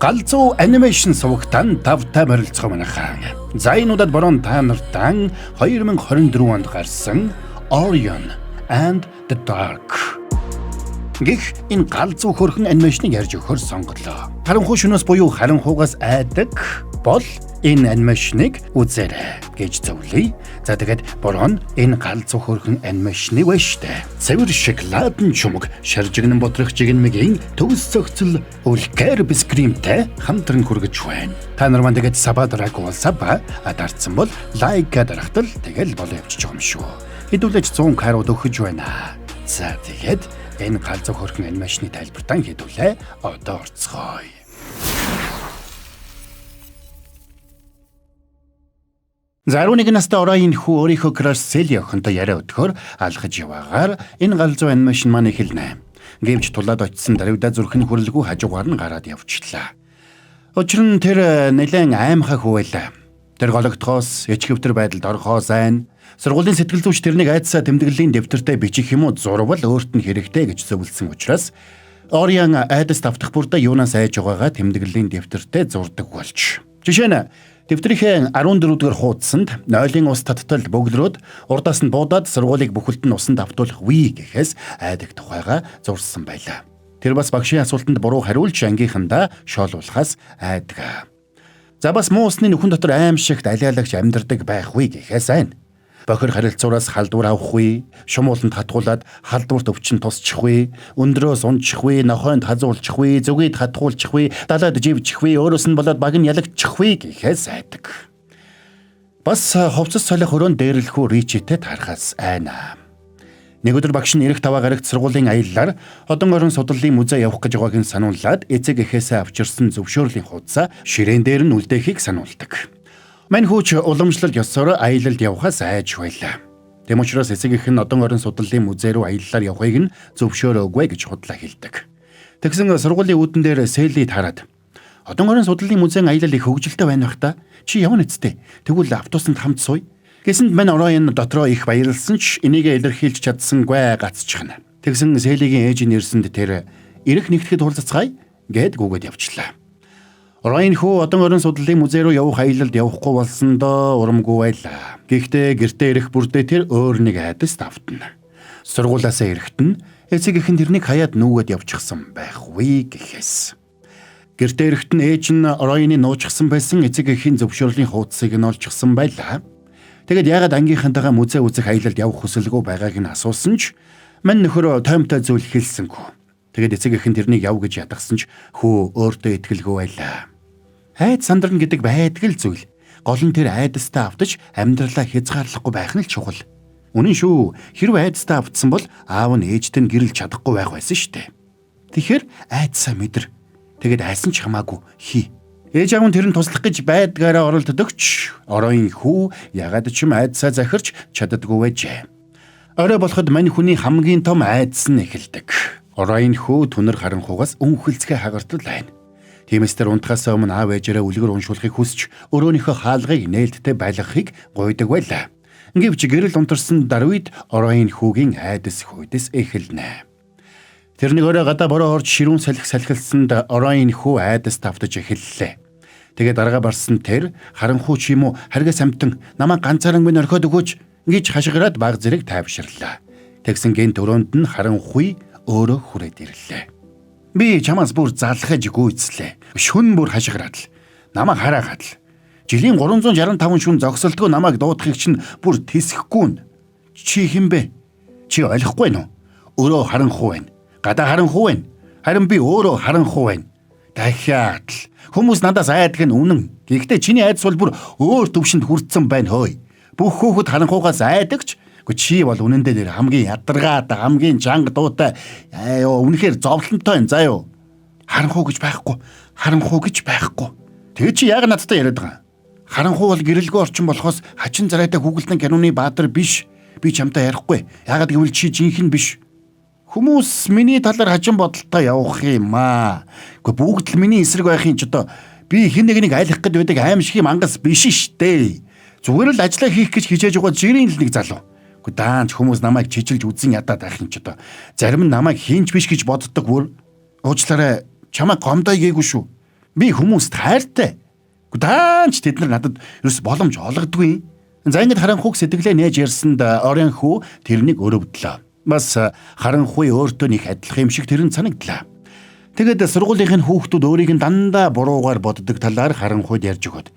галзуу анимашн сувагтан тавтай морилцгоо манайхаа. За энэ удаад борон та нартай 2024 онд гарсан Orion and the Dark гэх энэ галзуу хөрхөн анимашныг ярьж өгөхөөр сонголоо. Харанхуй шөнөөс буюу харанхуугаас айдаг бол энэ анимашныг үзээрэй гэж зөвлөе. За тэгээд борон энэ галзуу хөрхөн анимашныг баштэ. Цэвэр шоколадын чумаг шаржигнан бодрох жигнэмгийн төгс цогцол үлгэр бискримтэй хамтран хүргэж байна. Та нар маань тэгээд сабадраг болсаба адарсан бол лайк дарахтал тэгэл болоо явчих юм шүү. Хэдүүлж 100 карууд өгөж байна. За тэгээд энэ галзуу хөрхөн анимашны тайлбартаа хэдүүлээ одоо орцгоё. За 11 настай Orion хүү өөрийнхөө краш Селли охинтой яриа өдөхөөр алхаж яваагаар энэ галзуу анимашн маань эхэлнэ. Гэвч тулаад очисон даруйда зүрхэн хүрлгүй хажуугаар нь гараад явчихлаа. Учир нь тэр нэлээд аймхаа хүү байлаа. Тэр гологдохоос, ичгэвтер байдалд орохоо сайн. Сургуулийн сэтгэл зүйч тэрнийг айдсаа тэмдэглэлийн дэвтэртээ бичих юм уу зурвал өөрт нь хэрэгтэй гэж зөвлөсөн учраас Orion айдас давтах бүрдээ юунаас айж байгаагаа тэмдэглэлийн дэвтэртээ зурдаг болж. Жишээ нь дэвтрийнхээ 14 дугаар хуудсанд нойлын ус таттал бөглөрөөд урдаас нь буудаад сургуулийг бүхэлд нь усанд давтуулах вий гэхээс айдаг тухайга зурсан байлаа. Тэр бас багшийн асуултанд буруу хариулж ангийнхандаа шоолуулахаас айдаг. За бас муу усны нүхэн дотор аимшигт алиалагч амьдардаг байх вий гэхээс айн. Бохир харилцуураас халдвар авах вий, шумууланд хатгуулаад халдварт өвчин тусчих вий, өндрөөс унчих вий, нохойнд хазуулчих вий, зүгийд хатгуулчих вий, далайд живчих вий, өөрөөс нь болоод баг нь ялагчих вий гэхээс айдаг. Бас ховцос солих өрөөнд дээрлэхүү ричитэй тарахаас айна. Нэг өдөр багш нь эрэх таваа гарагт сургуулийн аяллаар одон орон судлалын музей явах гэж байгааг нь сануулад эцэг эхээсээ авчирсан зөвшөөрлийн хуудасаа ширээн дээр нь үлдээхийг сануулдаг. Мань хүүч уламжлалт ёсоор аялалд явахаас айж байлаа. Тэм учраас эцэг эх нь одон орон судлалын музей руу аяллаар явахыг нь зөвшөөрөөгүй гэж худлаа хэлдэг. Тэгсэн сургуулийн үүдэн дээр Селли тараад одон орон судлалын музейн аялал их хөгжилтэй байна бах та. Чи явна үсттэй. Тэгвэл автобусанд хамт сууя. Гэсэнд мань Orion дотроо их баярлсан ч энийг илэрхийлж чадсангүй гацчихна. Тэгсэн Селлигийн ээж нь ирсэнд тэр ирэх нэгтгэхэд хурцацгаая гэд гүгэд явчлаа. Orion хүү одон орон судлалын музей руу явах аялалд явахгүй болсон доо урамгүй байлаа. Гэхдээ гэртээ ирэх бүрдээ тэр өөр нэг айдас давтна. Сургуулаасаа ирэхэд нь эцэг эхэн тэрнийг хаяад нүүгээд явчихсан байх вий гэхээс. Гэртээ ирэхэд нь ээж нь Orionыг нуучихсан байсан эцэг эхийн зөвшөөрлийн хуудсыг нь олчихсан байлаа. Тэгэд яагаад ангийнхантайгаа музей үзэх аялалд явах хүсэлгүй байгааг нь асуусан ч мань нөхөр тоймтой зүйл хэлсэнгүй. Тэгэд эцэг эхэн тэрнийг яв гэж ядгсан ч хүү өөртөө итгэлгүй байлаа. Айд сандарна гэдэг байдаг л зүйл. Гол нь тэр айдастаа автаж амьдралаа хязгаарлахгүй байх нь л чухал. Үнэн шүү. Хэрвээ айдастаа автсан бол аав нь ээжтэй нь гэрэл чадахгүй байх байсан шүү дээ. Тэгэхээр айдсаа мэдэр. Тэгэд айсан ч хамаагүй хий. Ээж аав нь тэр нь туслах гэж байдгаараа оролддог ч Orion хүү ягаад ч юм айдсаа захирч чаддаггүй байжээ. Орой болоход мань хүний хамгийн том айдас нь эхэлдэг. Orion хүү түнэр харанхуугаас өнхөлцгөө хагартал байна. Тиймээс тэр унтахаас өмнө аав ээжээрээ үлгэр уншуулахыг хүсч өрөөнийхөө хаалгыг нээлттэй байлгахыг гуйдаг байлаа. Гэвч гэрэл унтарсан даруйд Orion хүүгийн айдас хүйдэс эхэлнэ. Тэр нэг өрөө гадаа бороо орж ширүүн салхилсанд Orion хүү айдас тавтаж эхэллээ. Тэгээд дарга барсан тэр харанхуу ч юм уу харгас амтан намаа ганцаараа минь орхиод өгөөч гэж хашгираад баг зэрэг тайвширлаа. Тэгсэн гэнт өрөөнд нь харанхуй өөрөө хүрээд ирлээ. Би чамаас бүр залхаж гүйцлээ. Шүн бүр хашгираад л. Намаа хараагаад л. Жилийн 365 шүн зогсолтгүй намайг дуудахыг чинь бүр тэсэхгүй нь. Чи хэм бэ? Чи ойлгохгүй нү? Өөрөө харанхуй байна. Гадаа харанхуй байна. Харин би өөрөө харанхуй байна. Дахиад л. Хүмүүс надаас айдаг нь үнэн. Гэхдээ чиний айдас бол бүр өөр төвшөнд хүрсэн байна хөөе. Бүх хүүхэд харанхуугаас айдагч. Чи бол үнэндээ нэр хамгийн ядаргаад хамгийн чанга дуутай үнэхээр зовлонтой юм заа юу. Харанхуу гэж байхгүй. Харанхуу гэж байхгүй. Тэгээ чи яг надтай яриад байгаа. Харанхуу бол гэрэлгүй орчин болохоос хачин зарайтай хүүгэлдэн киноны баатар биш. Би чамтай ярихгүй. Ягаад гэвэл чи жинхэнэ биш. Хүмүүс миний талаар хачин бодолтой явах юм аа. Гэхдээ бүгд л миний эсрэг байх юм ч одоо би хэн нэгнийг айлах гээд байдаг аимшиг мангас биш штэ. Зүгээр л ажиллаа хийх гэж хичээж байгаа жирийн л нэг залуу. Даанч хүмүүс намайг чижилж үзэн ядаад байх юм ч одоо. Зарим нь намайг хийнч биш гэж боддог бүр. Уучлаарай, чамайг гомдоо гээгүй шүү. Би хүмүүст хайртай. Даанч тэд нар надад ерөөс боломж олгодгүй. За ингэж харанхуйг сэтгэлээ нээж ярьсанд Орionхүү тэрнийг өрөвдлөө. Бас харанхуй өөртөө нэг адилхан юм шиг тэрэн санагдлаа. Тэгэд сургуулийнхын хүүхдүүд өөрийг нь дандаа буруугаар боддог талаар харанхуйд ярьж өгöd.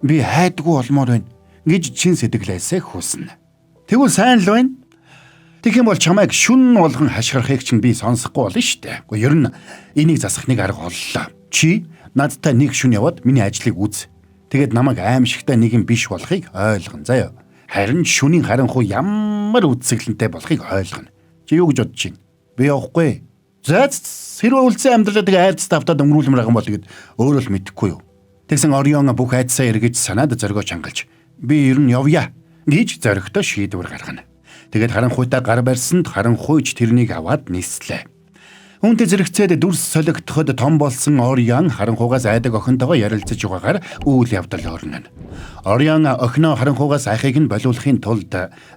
Би хайдгүй олмоор байна гэж чин сэтгэлээсээ хүснэ. Тэгвэл сайн л байна. Тэгэх юм бол чамайг шүн болгон хашгирахыг чинь би сонсохгүй болно шүү дээ. Гэхдээ ер нь энийг засах нэг арга оллоо. Чи надтай нэг шүн яваад миний ажлыг үз. Тэгэд намайг аимшигтай нэг юм биш болохыг ойлгоно заяа. Харин шүнийн харанхуй ямар үтсгэлэнтэй болохыг ойлгоно. Чи юу гэж бодож байна? Би явахгүй. За хэрвээ үлдсэн амьдралаа тэгээ айдас тавтаад өнгөрүүлмээр байгаа юм бол гэд өөрөө л мэдэхгүй юу. Тэгсэн Орион бүх айдсаа эргэж санаад зоригоо чангалж би ер нь явъя гэж зоригтой шийдвэр гаргана. Тэгээд харанхуйтай гар барьсанд харанхуйч тэрнийг аваад нислээ. Үүнтэй зэрэгцээд дүрс солигдоход том болсон Орион харанхуйгаас айдаг охинтойгоо ярилцаж байгаагаар үйл явдал орно. Орион охиноо харанхуйгаас айхыг нь болиулахын тулд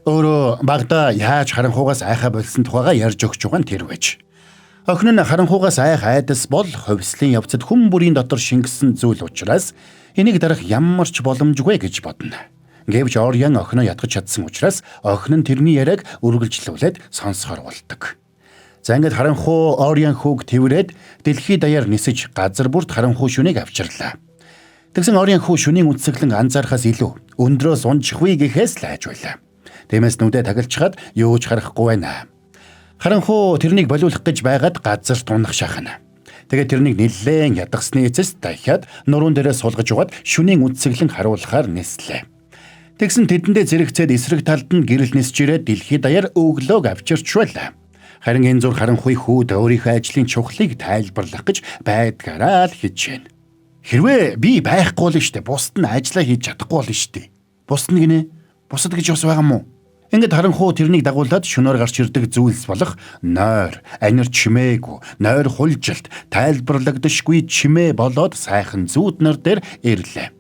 өөрөө багада яаж харанхуйгаас айхаа болсон тухайга ярьж өгч байгаа нь тэр байж. Охин нь харанхуйгаас айх айдас бол хувьслын явцад хүн бүрийн дотор шингэсэн зүйл учраас энийг дарах ямар ч боломжгүй гэж бодно. Гэвч Орион охиноо ятгах чадсан учраас охин нь тэрний яриаг үргэлжлүүлээд сонсохоор болдог. За ингээд харанхуй Орionхүүг тэрврээд дэлхий даяар нисэж газар бүрт харанхуй шүнийг авчирлаа. Тэгсэн Орionхүү шүнийн үтсгэлэн анзаарахаас илүү өндрөөс унчихгүй гэхээс л айж байлаа. Тиймээс нүдэ тагилчхад юу ч харахгүй байна. Харанхуй тэрнийг болиулах гэж байгаад газарт унах шахна. Тэгээд тэрнийг нэлээд ядгасны эцэс дахиад нуруунд дээрээ суулгаж угаад шүнийн үтсгэлэн харуулахаар нислээ. Тэгсэн тэдэндээ зэрэгцээд эсрэг талд нь гэрэл нисж ирээд дэлхий даяар өглөөг авчирч байлаа. Харин энэ зур харанхуй хүүд өөрийнхөө ажлын чухлыг тайлбарлах гэж байдгаараа л хийж байна. Хэрвээ би байхгүй болно штэ, бусд нь ажиллаа хийж чадахгүй болно штэ. Бусд нь гинэ? Бусд гэж бас байгаа мó? Ингээд харанхуй тэрнийг дагуулад шөнөөр гарч ирдэг зүйлс болох нойр, анир чимээгүй, нойр хулжилт, тайлбарлагдашгүй чимээ болоод сайхан зүүднэр дээр ирлээ.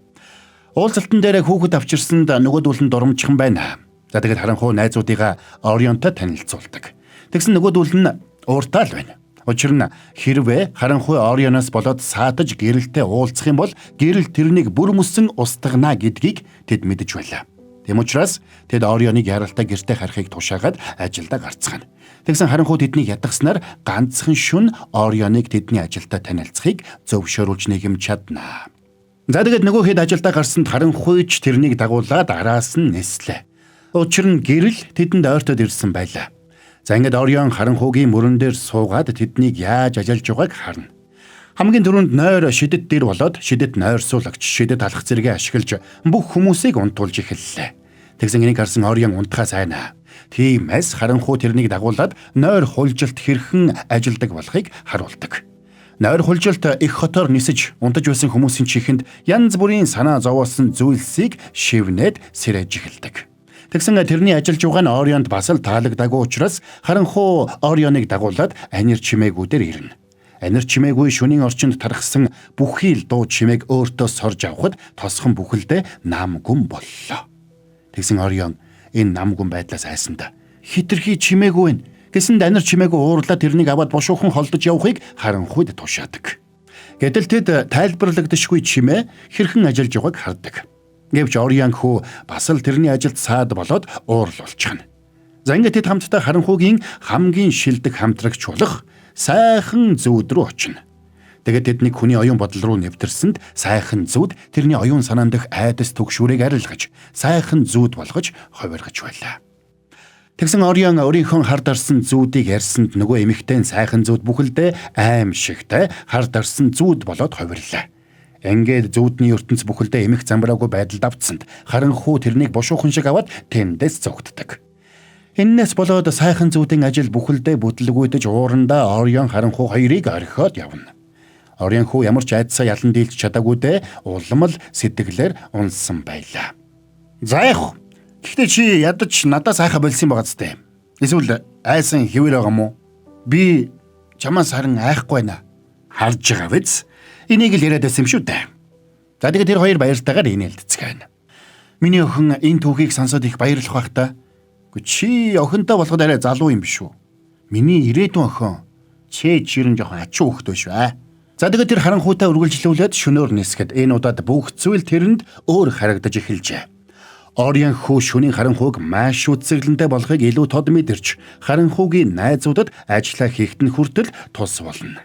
Уулзалтан дээр хүүхэд авчирсанд нөгөөдүүл нь дурамжхан байна. За тэгээд харанхуй найзуудыгаа Орионтой танилцуулдаг. Тэгсэн нөгөөдүүл нь ууртаа л байна. Учир нь хэрвээ харанхуй Орионоос болоод саатаж гэрэлтэй уулзах юм бол гэрэл тэрнийг бүр мөсөн устгана гэдгийг тэд мэдэж байлаа. Тэм учраас тэд Орионыг яралтай гэртээ харахыг тушаагаад ажилдаа гарцгаана. Тэгсэн харанхуй тэднийг ятгаснаар ганцхан шүн Орионыг тэдний ажилдаа танилцахыг зөвшөөрүүлж нэгэмж чаднаа. За тэгээд нөгөө хэд ажилдаа гарсанд харанхуйч тэрнийг дагуулад араас нь нислээ. Учир нь гэрэл тэдэнд ойртоод ирсэн байлаа. За ингээд Орион харанхуйгийн мөрөн дээр суугаад тэднийг яаж ажиллаж байгааг харна. Хамгийн түрүүнд нойр шидэт дээр болоод шидэт нойрсуулагч шидэт алах зэрэгээ ашиглаж бүх хүмүүсийг унтуулж эхэллээ. Тэгсэн энийг харсан Орион унтахаа сайнаа. Тиймээс харанхуй тэрнийг дагуулад нойр хулжилт хэрхэн ажилдаг болохыг харуулдаг. Нойр хулжилт их хотоор нисэж унтаж байсан хүмүүсийн чихэнд янз бүрийн санаа зовоосон зүйлсийг шивнээд сэрэж эхэлдэг. Тэгсэн тэрний ажиллаж байгаа нь Орионд бас л таалагдаагүй учраас харанхуй Орионыг дагуулад анир чимээгүүдээр ирнэ. Анир чимээгүй шөнийн орчинд тархсан бүхий л дуу чимээг өөртөө сорж авахд тосхон бүхэлдээ нам гүн боллоо. Тэгсэн Орион энэ нам гүн байдлаас айсанда хитрхи чимээгүй байна. Гэсэнд анир чимээгүй уурлаад тэрнийг аваад бушуухан холдож явахыг харанхуйд тушаадаг. Гэтэл тэд тайлбарлагдашгүй чимээ хэрхэн ажиллаж байгааг хардаг. Гэвч Орionхүү бас л тэрний ажилд саад болоод уурлуулчихна. За ингээд тэд хамтдаа харанхуйгийн хамгийн шилдэг хамтрагч болох сайхан зүүд рүү очино. Тэгээд тэдний хүний оюун бодол руу нэвтэрсэнд сайхан зүүд тэрний оюун санаан дэх айдас түгшүүрийг арилгаж сайхан зүүд болгож хувиргаж байлаа. Тэгсэн Орион өөрийнхөө хар дарсан зүүдийг ярьсанд нөгөө эмэгтэй сайхан зүүд бүхэлдээ аимшигтай хар дарсан зүүд болоод хувирлаа. Ингээд зүүдний ертөнц бүхэлдээ эмэх замбраагүй байдалд автсанд харанхуй тэрнийг бушуухан шиг аваад тэндээс зогтдог. Эннээс болоод сайхан зүүдийн ажил бүхэлдээ бүтлгүйдэж уурандаа Орион харанхуй хоёрыг орхиод явна. Орionхүү ямар ч айдсаа ялан дийлж чадаагүйдээ улам л сэтгэлээр унсан байлаа. За яах вэ? Гэхдээ чи ядаж надаас айха болсон байгаа зү. Эсвэл айсан хэвээр байгаа мó? Би чамаас харин айхгүй байна. Харж байгаа биз? Энийг л яриад байсан юм шүү дээ. За тэгээд тэр хоёр баяртайгаар инээлдэцгаана. Миний охин энэ түүхийг сонсоод их баярлах байх та. Чи охинтой болоход арай залуу юм биш үү? Миний ирээдүйн охин. Чи жирэн жоохон ачуу хөхтэй шүү. За тэгээд тэр харанхуйтай үргэлжлүүлээд шөнөөр нисгэд энэ удаад бүх зүйл тэрэнд өөр харагдаж эхэлжээ. Орион хүү шөнийн харанхуйг маш үцэглэнтэй болохыг илүү тод мэдэрч харанхуйгийн найзуудад ажиллаа хийхэд нь хүртэл тус болно.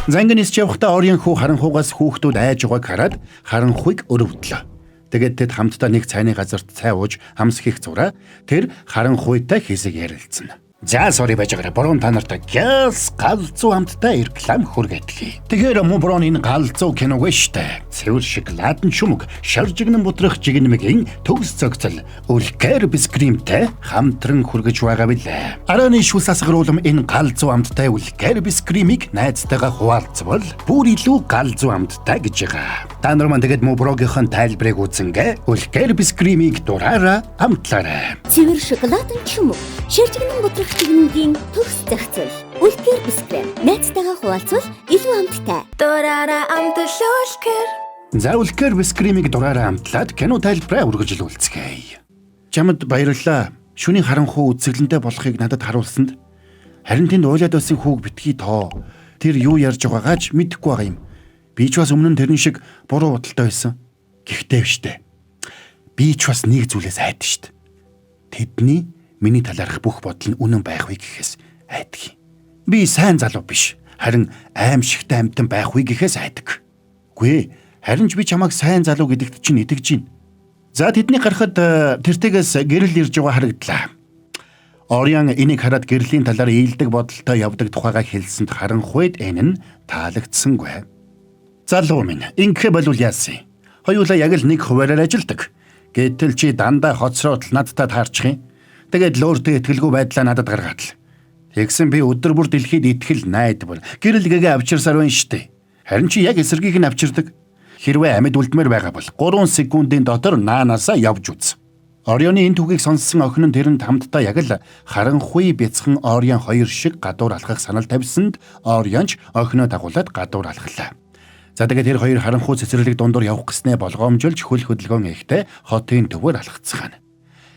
Зангинис явхдаа Орион хүү харанхуйгаас хүүхдүүд айж байгааг хараад харанхуйг өрөвдлөө. Тэгээд тэд хамтдаа нэг цайны газарт цай ууж хамс хийх зураа тэр харанхуйтай хэсэг ярилцсан. За сори байж байгаарай. Борон та нартай гяс галзуу хамттай реклам хүргэтгэе. Тэгэхээр Моброн энэ галзуу киног штэ. Цэвэр шоколадын шумэг, шаржигнан бутрах жигнэмгийн төгс цогцол, үлгэр бискримтэй хамтран хүргэж байгаа билээ. Арааны шүлс асгаруулам энэ галзуу хамттай үлгэр бискримийг найзтайгаа хуваалцвал бүр илүү галзуу хамттай гэж байгаа. Та нар маань тэгээд Моброгийнхэн тайлбарыг үзэнгээ үлгэр бискримийг дураараа амтлаарай. Цэвэр шоколадын шумэг, шаржигнан бутрах жигнэмгийн төгс цогцол, үлгэр бискрим найзтайгаа хуваалцвал илүү амттай. Дураараа амтлуулгэр. За үлгэр бискримийг дураараа амтлаад кино тайлбараа үргэлжлүүлцгээе. Чамд баярлалаа. Шүний харанхуй үзэглэнтэй болохыг надад харуулсанд. Харин тэнд уйлаад байсан хүүг битгий тоо. Тэр юу ярьж байгаагааж мэдэхгүй байгаа юм. Би ч бас өмнө нь тэрэн шиг буруу бодолтой байсан. Гэхдээ вштэй. Би ч бас нэг зүйлээс айдсан штт. Тэдний миний талаарх бүх бодол нь үнэн байх вэ гэхээс айдаг. Би сайн залуу биш. Харин аимшигтай амьтан байх вэ гэхээс айдаг. Гүй ээ, харин ч би чамайг сайн залуу гэдэгт чинь итгэж байна. За тэдний гарахад тэртээс гэрэл ирж байгаа харагдлаа. Орион энийг хараад гэрлийн талаар ийдэг бодолтой явдаг тухайга хэлсэнд харанхуйд энэ нь таалагдсангүй. Залуу минь, ингэхэ болвол яасан? Хоёулаа яг л нэг хуваараар ажилдаг. Гэтэл чи дандаа хоцроод надтай таарчих юм. Тэгээд лөөртэй итгэлгүй байдлаа надад гаргаад л. Тэгсэн би өдөр бүр дэлхийд итгэл найдвар гэрэл гэгээ авчирсаар байна штэ. Харин чи яг эсэргийг нь авчирдаг. Хэрвээ амьд үлдмээр байгаа бол 3 секундын дотор наанаасаа явж үз. Орионы энэ түүхийг сонссон охин нь тэрэнд хамтдаа яг л харанхуй бяцхан Орион хоёр шиг гадуур алхах санал тавьсанд Орионч охиноо дагуулад гадуур алхлаа. За тэгээд тэр хоёр харанхуй цэцэрлэг дундуур явах гэснээ болгоомжуулж хөл хөдөлгөөн ихтэй хотын төвөөр алхацгаана.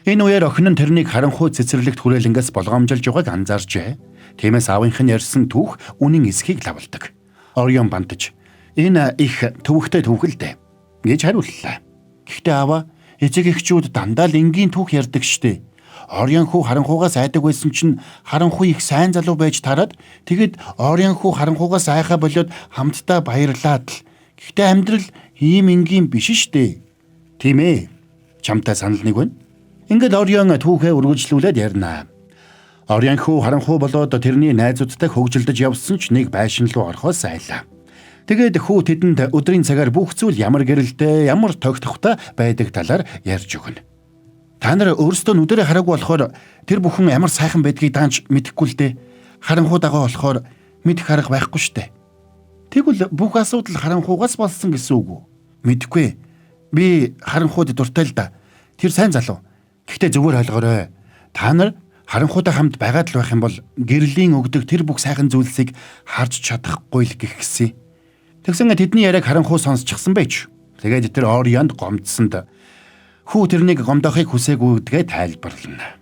Энэ үеэр охин нь тэрнийг харанхуй цэцэрлэгт хүрээлэнгээс болгоомжуулж байгааг анзаарчээ. Тиймээс аавынх нь ярьсан түүх үнэн эсхийг лавладаг. Орион бантаж энэ их төвөгтэй түүхэлдэ гэж хариуллаа. Гэхдээ аава эцэг эхчүүд дандаа л энгийн түүх ярьдаг штэ. Орион хүү харанхуйгаас айдаг байсан чинь харанхуй их сайн залуу байж тараад тэгэд Орион хүү харанхуйгаас айхаа болоод хамтдаа баярлаад л. Гэхдээ амьдрал ийм энгийн биш штэ. Тийм ээ. Чамтай санал нэг байна. Ингээд Орион түүхээ үргэлжлүүлээд ярина. Орион хүү харанхуй болоод тэрний найзуудтай хөгжилдөж явсан ч нэг байшин руу орохоос айлаа. Тэгээд хүү тэдэнд өдрийн цагаар бүх зүйл ямар гэрэлтэй, ямар тогтохтой байдаг талаар ярьж өгнө. Та нар өөрсдөө нүдэрээ хараагүй болохоор тэр бүхэн ямар сайхан байдгийг даанч мэдэхгүй л дээ. Харанхуй дагаа болохоор мэдэх харах байхгүй штэ. Тэгвэл бүх асуудал харанхуйгаас болсон гэсэн үг үү? Мэдэхгүй. Би харанхуйд дуртай л да. Тэр сайн залуу. Гэхдээ зүгээр ойлгоорой. Та нар харанхуйтай хамт байгаад л байх юм бол гэрлийн өгдөг тэр бүх сайхан зүйлсийг харж чадахгүй л гэх гисэн. Тэгсэн тэдний яриаг харанхуй сонсчихсан байж. Тэгээд тэр Орионд гомдсонд хүү тэрнийг гомдохыг хүсээгүй гэдгээ тайлбарлана.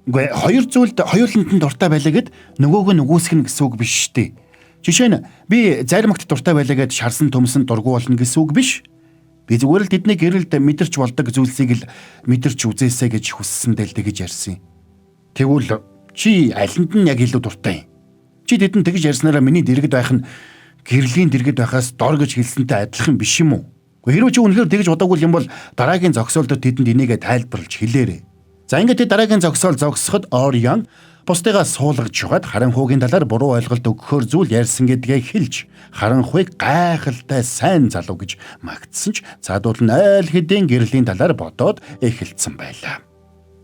Үгүй хоёр зүйлд хоёуланд нь дуртай байлаа гэд нөгөөг нь үгүйсгэн гэсэн үг биш штэ. Жишээ нь би заримагт дуртай байлаа гэд шарсан төмсөн дургу болно гэсэн үг биш. Би зүгээр л тэдний гэрэлд мэдэрч болдог зүйлсийг л мэдэрч үзээсэй гэж хүссэндээ л тэгж ярьсан. Тэгвэл чи алинд нь яг илүү дуртай юм? Чи тэдэнд тэгж ярьснараа миний дэргэд байх нь гэрлийн дэргэд байхаас дор гэж хэлсэнтэй адилхан биш юм уу? Хэрвээ чи үнэхээр тэгж бодоогүй юм бол дараагийн зогсоолдод тэдэнд энийгээ тайлбарлаж хэлээрэй. За ингээд дараагийн зогсоол зогсоход Орион бусдыгаа суулгаж жугаад харанхуйгийн талаар буруу ойлголт өгөхөөр зүйл ярьсан гэдгээ хэлж харанхуйг гайхалтай сайн залуу гэж магтсан ч цаадуул нь айл хэдийн гэрлийн талаар бодоод эхэлсэн байлаа.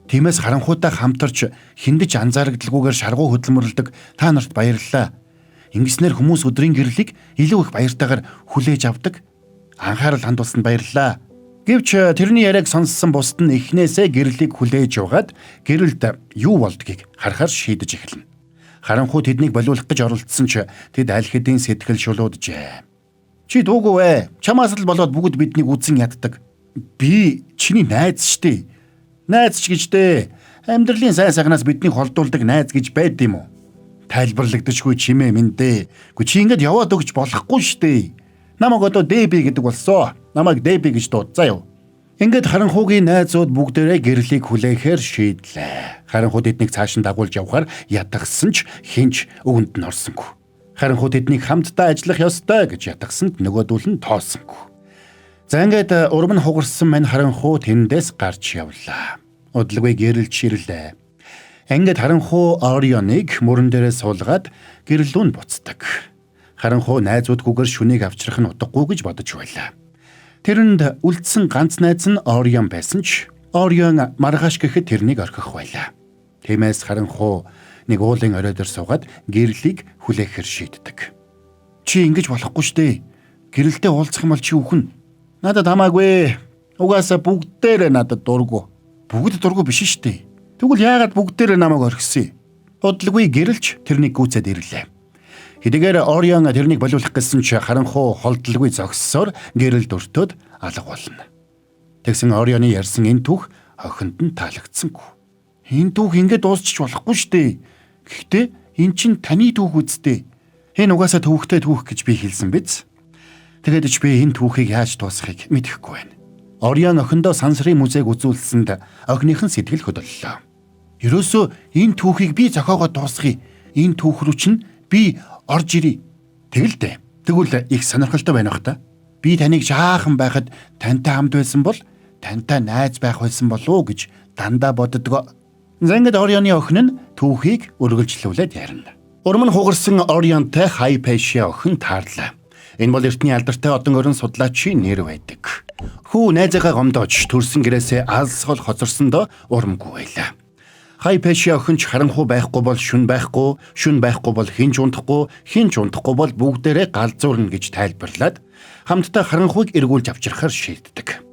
Тиймээс харанхуйтай хамтарч хиндэж анзаарагдalgүйгээр шаргуу хөдөлмөрлөдөг та нарт баярлалаа. Ингэснээр хүмүүс өдрийн гэрлийг илүү их баяртайгаар хүлээж авдаг. Анхаарал хандуулсанд баярлалаа. Гэвч тэрний яриаг сонссон бусд нь эхнээсээ гэрлийг хүлээж явгаад гэрэлд юу болдгийг харахаар шийдэж эхэлнэ. Харанхуй тэднийг болиулах гэж оролдсон ч тэд аль хэдийн сэтгэл шулууджээ. Чи дуугүй вэ? Чамаас л болоод бүгд биднийг үзэн яддаг. Би чиний найз штэ. Найз ч гэж дээ. Амьдралын сайн сайхнаас биднийг холдуулдаг найз гэж байд юм уу? Тайлбарлагдчихгүй чимээ минь дээ. Гү чи ингэж яваад өгч болохгүй штэ. Намайг одоо Дэби гэдэг болсон. Намайг Дэби гэж дуудсан юу? Ингээд харанхуугийн найзууд бүгдээрээ гэрлийг хүлээхээр шийдлээ. Харанхуй тэднийг цааш нь дагуулж явахаар ятгсан ч хинч өвөнд нь орсонгүй. Харанхуй тэднийг хамтдаа ажиллах ёстой гэж ятгсанд нөгөөдүүл нь тоосонгүй. За ингээд урам нь хугарсан мань харанхуй тэндээс гарч явлаа. Удалгүй гэрэлж ирлээ. Ингээд харанхуй Орионыг мөрөн дээрээ суулгаад гэрлүүн буцдаг. Харанхуй найзуудгүйгээр шүнийг авчрах нь утгагүй гэж бодож байлаа. Тэрэнд үлдсэн ганц найз нь Орион байсан ч Орион маргааш гэхэд тэрнийг орхих байлаа. Тиймээс харанхуй нэг уулын орой дээр суугаад гэрлийг хүлээхээр шийддэг. Чи ингэж болохгүй штэ. Гэрэлтэй уулзах юм бол чи үхэн. Надад хамаагүй. Угаасаа бүгдээрээ надад дургу. Бүгд дургу биш штэ. Тэгвэл яагаад бүгдээрээ намайг орхисон? Удалгүй гэрэлж тэрнийг гүйцээд ирлээ. Хэдийгээр Орион тэрнийг болиулах гэсэн ч харанхуй холдлгүй зогссоор гэрэлд өртөөд алга болно. Тэгсэн Орионы ярьсан энэ түүх охинд нь таалагдсангүй. Энэ түүх ингэж дуусчих болохгүй штэ. Гэхдээ эн чинь таны түүх үсттэй. Энэ угаасаа түүхтэй түүх гэж би хэлсэн биз? Тэгээд ч би энэ түүхийг яаж дуусгахыг мэдэхгүй байна. Орион охиндоо сансрын музейг үзүүлсэнд охиныхон сэтгэл хөдлөлөө. Ерөөсөө энэ түүхийг би зохиогоод дуусгая. Энэ түүх рүү чинь би орж ирье. Тэгэлдэ. Тэгвэл их сонирхолтой байна бах та. Би таныг жаахан байхад тантай хамт байсан бол тантай найз байх байсан болов уу гэж дандаа боддог. Зангид Орионы охин нь түүхийг үргэлжлүүлээд ярина. Урам нь хугарсан Орионтой Хайпэшиа охин таарлаа. Энэ бол эртний алдартай одон орон судлаачийн нэр байдаг. Хүү найзаагаа гомдоож төрсөн гэрээсээ алсгол хоцорсондоо урамгүй байлаа. Хайпэшиа охин ч харанхуй байхгүй бол шүн байхгүй, шүн байхгүй бол хинч унтахгүй, хинч унтахгүй бол бүгдээрээ галзуурна гэж тайлбарлаад хамтдаа харанхуйг эргүүлж авчрахаар шийддэг.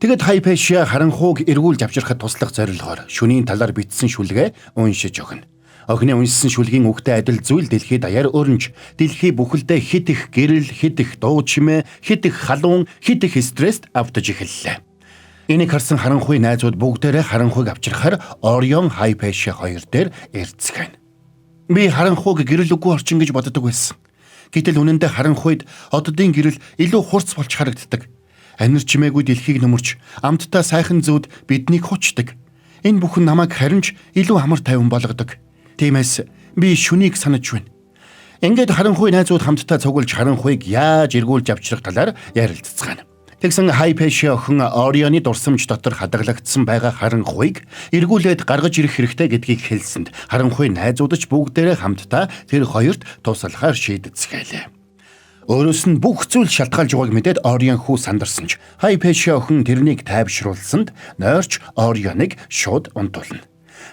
Тэгэд Хайпэшиа харанхуйг эргүүлж авчрахад туслах зорилгоор шүнийн талаар бичсэн шүлгээ уншиж өгнө. Охины уншсан шүлгийн үгтэй адил зүйл дэлхийд даяар өрнж, дэлхий бүхэлдээ хит их гэрэл, хит их дуу чимээ, хит их халуун, хит их стресст автаж эхэллээ. Энийг харсан харанхуй найзууд бүгдээрээ харанхуйг авчрахаар Орион Хайпэшиа хоёр дээр эрдэцгэн. Би харанхуйг гэрэл үгүй орчин гэж боддог байсан. Гэтэл үнэндээ харанхуйд оддын гэрэл илүү хурц болж харагддаг. Анир чимээгүй дэлхийг нөмөрч, амттай сайхан зүүд биднийг хучдаг. Энэ бүхэн намайг харинч илүү амар тайван болгодог. Тиймээс би шүнийг санаж байна. Ингээд харанхуй найзууд хамтдаа цуглаж харанхуйг яаж эргүүлж авчрах талаар ярилццгаана. Тэгсэн Хайпэшиа охин Орионы дурсамж дотор хадгалагдсан байгаа харанхуйг эргүүлээд гаргаж ирэх хэрэгтэй гэдгийг хэлсэнд харанхуй найзууд ч бүгдээрээ хамтдаа тэр хоёрт туслахаар шийдэцгээлээ. Өөрөөс нь бүх зүйл шалтгаалж байгааг мэдээд Орион хүү сандарсан ч Хайпэшиа охин тэрнийг тайвшруулсанд нойрч Орионыг шууд унтуулна.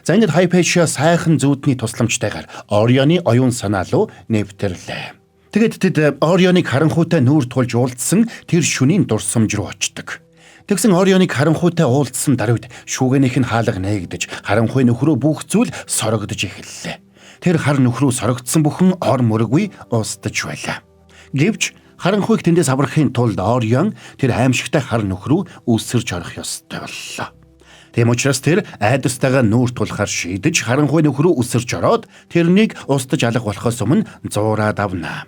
За ингээд Хайпэшиа сайхан зүүдний тусламжтайгаар Орионы оюун санаа руу нэвтэрлээ. Тэгэд тэд Орионыг харанхуйтай нүүр тулж уулзсан тэр шүнийн дурсамж руу очдог. Тэгсэн Орионыг харанхуйтай уулзсан даруйд шүүгэнийх нь хаалга нээгдэж харанхуй нөхрөө бүх зүйл сорогдож эхэллээ. Тэр хар нөхрөө сорогдсон бүхэн ор мөрөггүй устж байлаа. Гэвч харанхуйг тэндээс аврахын тулд Орион тэр аимшигтай хар нөхрөө үсэрч орох ёстой боллоо. Тэм учраас тэр айдастайгаа нүүр тулахар шийдэж харанхуй нөхрөө үсэрч ороод тэрнийг устж алга болохоос өмнө зуураад авнаа.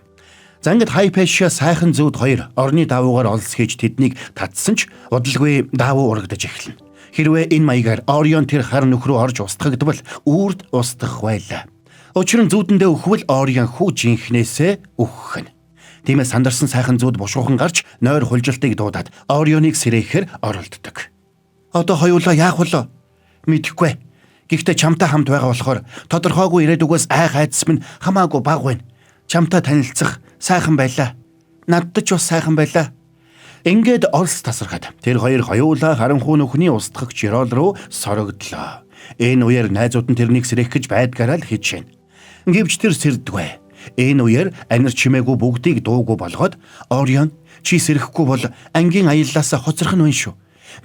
За ингээд Хайпэшиа сайхан зүүд хоёр орны давуугаар олс хийж тэднийг татсан ч удалгүй давуу урагдаж эхэлнэ. Хэрвээ энэ маягаар Орион тэр хар нөхрөө орж устгагдвал үрд устгах байлаа. Учир нь зүүдэндээ өхвөл Орион хүү жинхнээсээ өгөх нь. Тиймээс сандарсан сайхан зүүд бушуухан гарч нойр хулжилтыг дуудаад Орионыг сэрэхээр оролддог. Одоо хоёулаа яах вэ? Мэдэхгүй. Гэхдээ чамтай хамт байгаа болохоор тодорхойгүй ирээдүгээс айх айдас минь хамаагүй бага байна. Чамтай танилцах сайхан байлаа. Надад ч бас сайхан байлаа. Ингээд орс тасархад тэр хоёр хоёулаа харанхуй нөхний устгах жирол руу сорогдлоо. Энэ үеэр найзууд нь тэрнийг сэрэх гэж байдгаараа л хийж шин. Гэвч тэр сэрдгүй. Энэ үеэр анир чимээгүй бүгдийг дуугүй болгоод Орион чи сэрэхгүй бол ангийн аяллаасаа хоцрох нь вэ шүү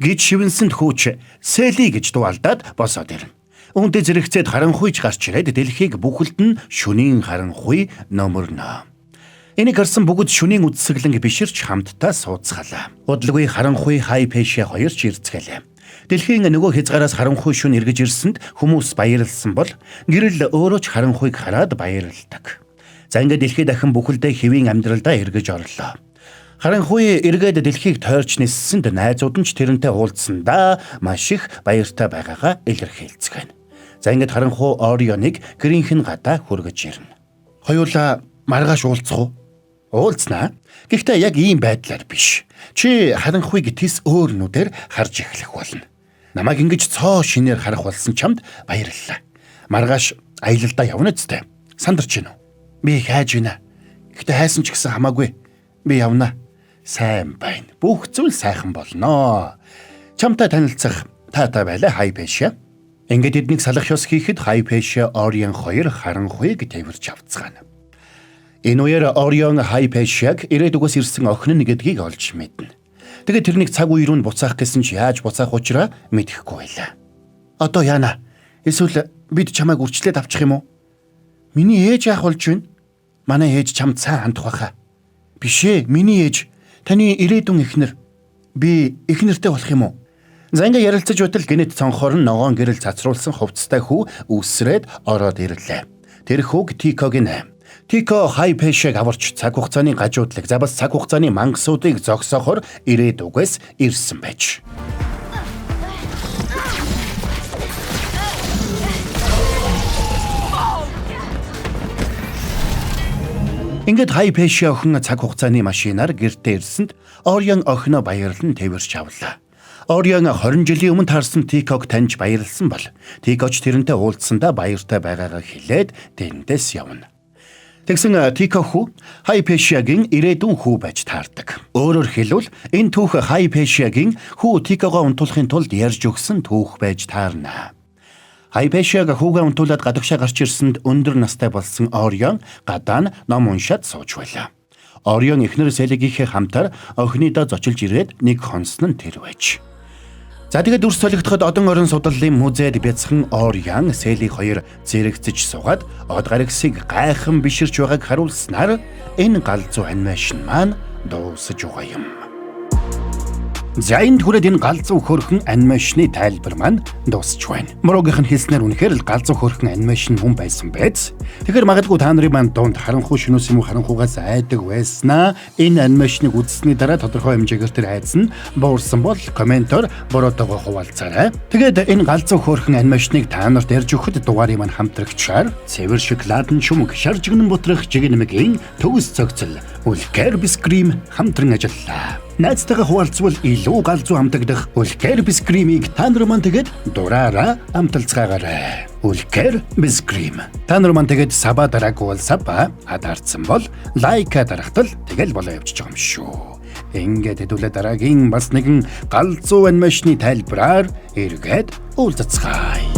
гэж шивэнсэнд хөөч Сели гэж дуалдаад босоод ирнэ. Үүнтэй зэрэгцээд харанхуйч гарч ирээд дэлхийг бүхэлд нь шөнийн харанхуй номерно. Энийг харсан бүгд шөнийн үдсгэлэн биширч хамтдаа сууцгаалаа. Удалгүй харанхуй Хайпэшэ хоёр ч ирцгэлээ. Дэлхийн нөгөө хязгаараас харанхуй шөнө эргэж ирсэнд хүмүүс баярлсан бол гэрэл өөрөө ч харанхуйг хараад баярлдаг. За ингээд дэлхий дахин бүхэлдээ хэвийн амьдралдаа эргэж орлоо. Харанхуй эргээд дэлхийг тойрч ниссэнд найзууд нь ч тэрнтэй уулзсандаа маш их баяртай байгаагаа илэрхийлцгэн. За ингээд харанхуй Орионыг гэрийнх нь гадаа хүргэж ирнэ. Хоёулаа маргааш уулзах уу? Уулзнаа. Гэхдээ яг ийм байдлаар биш. Чи харанхуйг тис өөр нүдээр харж эхлэх болно. Намайг ингэж цоо шинээр харах болсон чамд баярлалаа. Маргааш аялалдаа явна зү. Сандарч гинэ үү? Би хайж гинэ. Гэхдээ хайсан ч гэсэн хамаагүй. Би явна. Сайн байна. Бүх зүйл сайхан болноо. Чамтай танилцах таатай байлаа Хайпэшэ. Ингээд эднийг салах ёс хийхэд Хайпэшэ Орион хоёр харанхуйг тэрвэрч авцгаана. Энэ үеэр Орион Хайпэшэг ирээдүгөөс ирсэн охин нь гэдгийг олж мэднэ. Тэгээд тэрнийг цаг үе рүү буцаах гэсэн ч яаж буцаах учраа мэдэхгүй байлаа. Одоо яана? Эсвэл бид чамайг үрчлээд авчих юм уу? Миний ээж яах болж байна? Манай ээж чамд сайн хандах байхаа. Биш ээ, миний ээж таны ирээдүйн эхнэр. Би эхнэртэй болох юм уу? За ингээ ярилцаж байтал гинэт цонхоор нь ногоон гэрэл цацруулсан хувцастай хүү үсрээд ороод ирлээ. Тэр хүүг Тиког нэ. Тико Хайпэшэг аварч цаг хугацааны гажуудлаг за бас цаг хугацааны мангасуудыг зогсоохоор ирээдүгээс ирсэн байж. Ингээд Хайпэшэ охин цаг хугацааны машинаар гэртээ ирсэнд Орион охиноо баярлан тэрвэрч авлаа. Орион 20 жилийн өмнө таарсан Тиког таньж баярлсан бол Тикоч тэрнтэй уулзсандаа баяртай байгаагаа хэлээд тэндээс явна. Тэгсэн Тико хүү Хайпэшэгийн ирээдүйн хүү байж таардаг. Өөрөөр хэлбэл энэ түүх Хайпэшэгийн хүү Тикогоо унтуулахын тулд ярьж өгсөн түүх байж таарна. Хайпэшэг хүүгээ унтуулад гадагшаа гарч ирсэнд өндөр настай болсон Орион гадаа нь ном уншаад сууж байлаа. Орион эхнэр Селигийнхээ хамтаар охиныдоо зочилж ирээд нэг хонсон нь тэр байж. За тэгээд дүрс солигдоход одон орон судлалын музейд бяцхан Орион Селиг хоёр зэрэгцэж суугаад од гарагсыг гайхан биширч байгааг харуулснаар энэ галзуу анимашн маань дуусаж байгаа юм. За энд хүрээд энэ галзуу хөрхөн анимашны тайлбар маань дуусч байна. Морогийнх нь хэлснээр үнэхээр л галзуу хөрхөн анимашн хүн байсан байц. Тэгэхээр магадгүй та нарын маань донд харанхуй шөнөөс юм уу харанхуйгаас айдаг байснаа энэ анимашныг үзсний дараа тодорхой хэмжээгээр тэр айдас нь буурсан бол комментоор буруутайгаа хуваалцаарай. Тэгээд энэ галзуу хөрхөн анимашныг та нарт ярьж өгөхөд дугаарыг маань хамтрагчаар Цэвэр шоколадын шумэг шаржигнан бутрах жигнэмгийн төгс цогцол Үлкэр бискрим хамтран ажиллаа. Найзтайгаа хуваалцвал илүү галзуу амтагдах Үлкэр бискримийг та нар маань тэгээд дураараа амталцгаагаарай. Үлкэр бискрим. Та нар маань тэгээд саба дараагүй бол саба хадаарсан бол лайка дарахтал тэгэл болоо явчих юм шүү. Ингээд хэдүүлээ дараагийн бас нэгэн галзуу анимашны тайлбараар эргээд уулзцгаая.